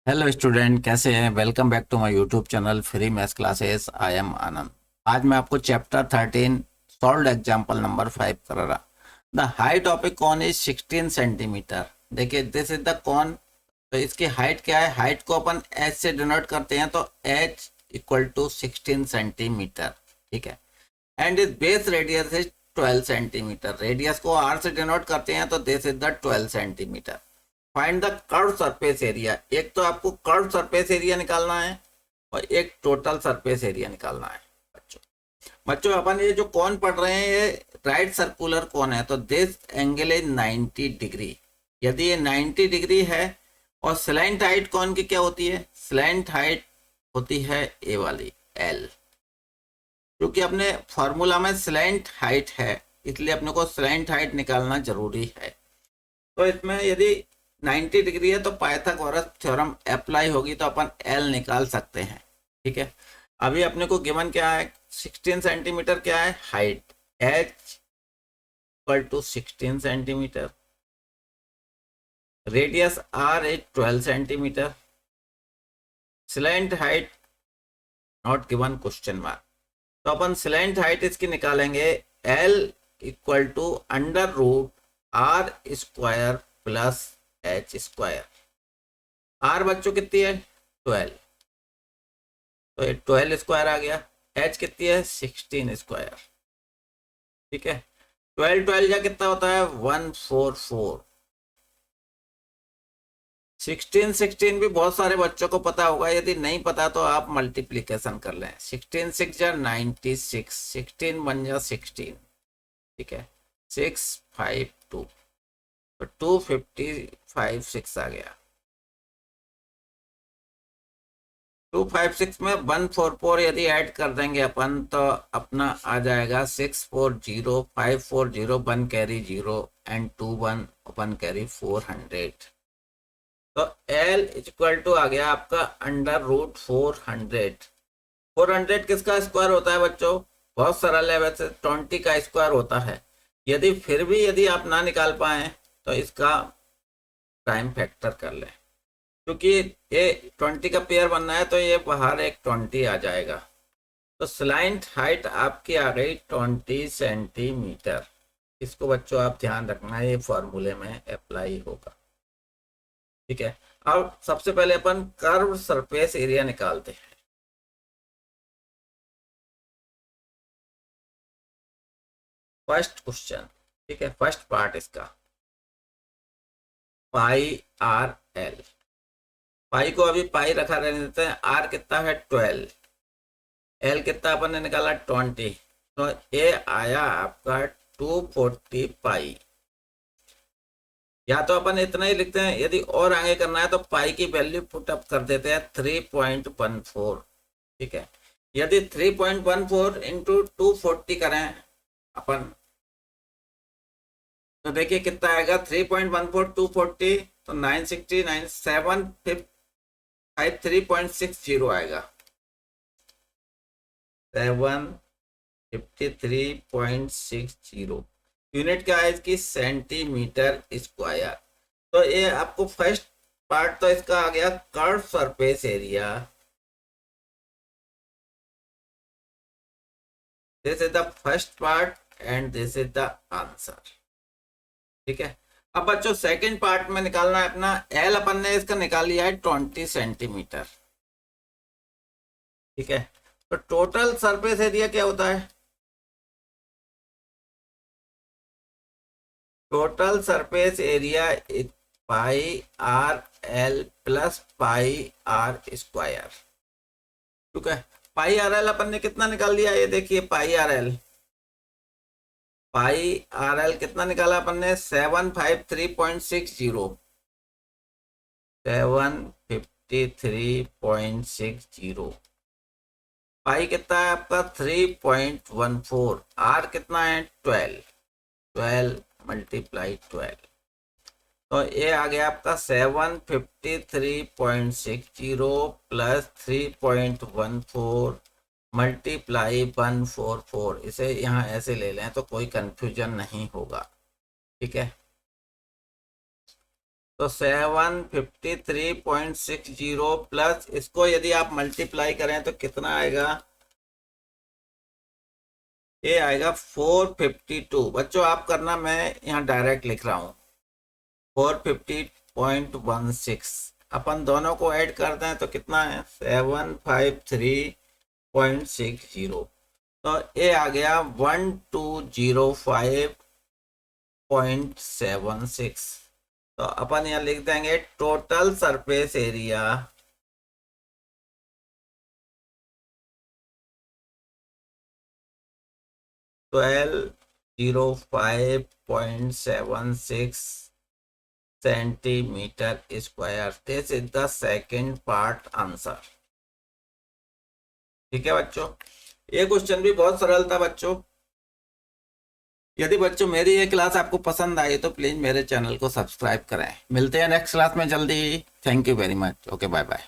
Hello student, कैसे हैं? Welcome back to my YouTube channel free maths classes. I am Anand. आज मैं आपको चैप्टर 13 सॉल्व्ड एग्जांपल नंबर 5 कर रहा। The height of a cone is 16 centimetre. देखिए, दिस इज द कॉन। तो इसकी हाइट क्या है? हाइट को अपन एच से डिनोट करते हैं, तो एच इक्वल टू 16 सेंटीमीटर। ठीक है। एंड इस base radius is 12 centimetre. Radius को आर से डिनोट करते हैं, तो this is the 12 centimetre. Find the curve surface area. एक तो आपको कर्व सरफेस एरिया निकालना है और एक टोटल सरफेस एरिया निकालना है। बच्चों बच्चों अपन ये जो कौन पढ़ रहे हैं, ये राइट सर्कुलर कौन है, तो दिस एंगल इज 90 डिग्री। यदि ये 90 डिग्री है और स्लैंट हाइट कौन की क्या होती है? स्लैंट हाइट होती है ए वाली एल। क्योंकि अपने फॉर्मूला में स्लैंट हाइट है, इसलिए अपने को स्लैंट हाइट निकालना जरूरी है। तो इसमें यदि 90 डिग्री है तो पाइथागोरस थ्योरम अप्लाई होगी, तो अपन एल निकाल सकते हैं। ठीक है। अभी अपने को गिवन क्या है? 16 सेंटीमीटर क्या है? Height H equal to 16 centimetre. Radius R is 12 centimetre. Slant height not given question mark. तो अपन स्लैंट हाइट इसकी निकालेंगे। L equal to under root R square plus H square. R बच्चों कितनी है? 12। तो ये 12 स्क्वायर आ गया। एच कितनी है? 16 स्क्वायर। ठीक है। 12 12 या कितना होता है? 144। 16 16 भी बहुत सारे बच्चों को पता होगा। यदि नहीं पता तो आप मल्टीप्लीकेशन कर लें। 16 6 या 96, 16 1 या 16। ठीक है। 652, तो 255 6 आ गया। 256 में 144 यदि ऐड कर देंगे अपन, तो अपना आ जाएगा 640 540 1 कैरी 0 एंड 21 1 कैरी 400। तो L इक्वल टू आ गया आपका अंडर रूट 400। 400 किसका स्क्वायर होता है बच्चों? बहुत सरल है, वैसे 20 का स्क्वायर होता है। यदि फिर भी यदि आप ना निकाल पाए तो इसका प्राइम फैक्टर कर लें, क्योंकि ये 20 का पेयर बनना है, तो ये बाहर एक 20 आ जाएगा। तो स्लाइंट हाइट आपकी आ गई 20 सेंटीमीटर। इसको बच्चों आप ध्यान रखना, ये फॉर्मूले में अप्लाई होगा। ठीक है। अब सबसे पहले अपन कर्व सरफेस एरिया निकालते हैं। First question. ठीक है, फर्स्ट पार्ट इसका पाई आर एल। पाई को अभी पाई रखा रहने देते हैं। आर कितना है? 12। एल कितना अपन ने निकाला? 20। तो ये आया आपका 240 पाई। या तो अपन इतना ही लिखते हैं, यदि और आगे करना है तो पाई की वैल्यू पुट अप कर देते हैं 3.14। ठीक है। यदि 3.14 इंटू 240 करें अपन, तो देखिए कितना आएगा। 3.14 240, तो 969 753.60 आएगा। 753.60। यूनिट क्या है इसकी? Centimetre square. तो ये आपको फर्स्ट पार्ट तो इसका आ गया curve surface area. This is the first part and this is the answer. ठीक है। अब बच्चों सेकंड पार्ट में निकालना है अपना एल। अपन ने इसका निकाल लिया है 20 सेंटीमीटर। ठीक है। तो टोटल सरफेस एरिया क्या होता है? Total surface area pi R L plus pi R square. ठीक है। पाई आर एल अपन ने कितना निकाल लिया? ये देखिए, पाई आर एल कितना निकाला अपन ने? 753.60। 753.60। पाई कितना है आपका? 3.14। आर कितना है? 12। 12 मल्टीप्लाई 12। तो ये आ गया आपका 753.60 प्लस 3.14 मल्टीप्लाई 144। इसे यहाँ ऐसे ले लें तो कोई कंफ्यूजन नहीं होगा। ठीक है। तो 753.60 प्लस इसको यदि आप मल्टीप्लाई करें तो कितना आएगा, ये आएगा 452। बच्चों आप करना, मैं यहाँ डायरेक्ट लिख रहा हूँ 450.16। अपन दोनों को ऐड करते हैं तो कितना है 753.60। तो ये आ गया 1205.76। तो अपन यहाँ लिख देंगे total surface area twelve 05.76 centimetre square. This is the second part answer. ठीक है बच्चों, ये क्वेश्चन भी बहुत सरल था बच्चों। यदि बच्चों मेरी ये क्लास आपको पसंद आई तो प्लीज मेरे चैनल को सब्सक्राइब करें। मिलते हैं नेक्स्ट क्लास में जल्दी। Thank you very much. Okay, bye bye.